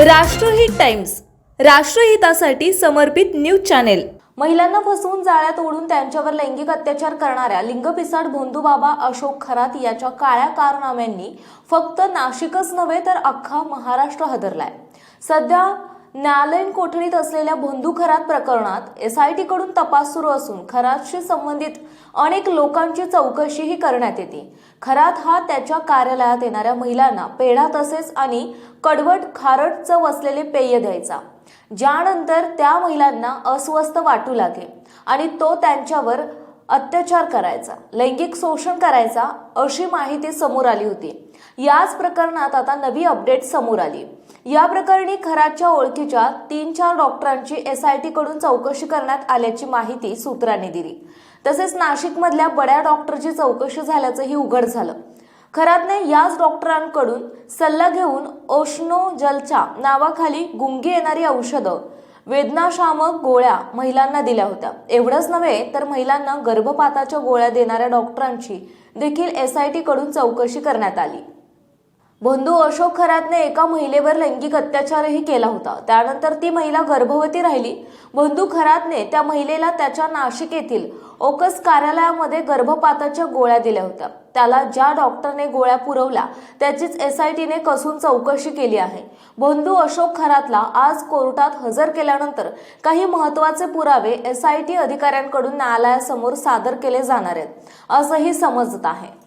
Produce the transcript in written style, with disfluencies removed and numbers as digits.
राष्ट्रहित टाइम्स, राष्ट्रहितासाठी समर्पित news channel. महिलांना फसवून जाळ्यात ओढून त्यांच्यावर लैंगिक अत्याचार करणाऱ्या लिंगपिसाड भोंदूबाबा अशोक खरात याच्या काळ्या कारनाम्यांनी फक्त नाशिकच नव्हे तर अख्खा महाराष्ट्र हादरलाय। सध्या न्यायालयीन कोठडीत असलेल्या भोंदू खरात प्रकरणात SIT कडून तपास सुरू असून खरातशी संबंधित अनेक लोकांची चौकशीही करण्यात येते। खरात हा त्याच्या कार्यालयात येणाऱ्या महिलांना पेढा तसेच आणि कडवट खारट चव असलेले पेय द्यायचा, ज्यानंतर त्या महिलांना अस्वस्थ वाटू लागे आणि तो त्यांच्यावर अत्याचार करायचा, लैंगिक शोषण करायचा अशी माहिती समोर आली होती। याच प्रकरणात आता नवी अपडेट समोर आली। या प्रकरणी खरातच्या ओळखीच्या 3-4 डॉक्टरांची SIT कडून चौकशी करण्यात आल्याची माहिती सूत्रांनी दिली। तसेच नाशिकमधल्या बड्या डॉक्टरची चौकशी झाल्याचंही उघड झालं। खरातने याच डॉक्टरांकडून सल्ला घेऊन ओशनोजलच्या नावाखाली गुंगी येणारी औषधं, वेदनाशामक गोळ्या महिलांना दिल्या होत्या। एवढंच नव्हे तर महिलांना गर्भपाताच्या गोळ्या देणाऱ्या डॉक्टरांची देखील SIT कडून चौकशी करण्यात आली। भोंदू अशोक खरातने एका महिलेवर लैंगिक अत्याचारही केला होता। त्यानंतर ती महिला गर्भवती राहिली। भोंदू खरातने त्या महिलेला त्याच्या नाशिक येथील ओकस कार्यालयामध्ये गर्भपाताच्या गोळ्या दिल्या होत्या। त्याला ज्या डॉक्टरने गोळ्या पुरवल्या त्याचीच SIT ने कसून चौकशी केली आहे। भोंदू अशोक खरातला आज कोर्टात हजर केल्यानंतर काही महत्त्वाचे पुरावे SIT अधिकाऱ्यांकडून न्यायालयासमोर सादर केले जाणार आहेत, असंही समजत आहे।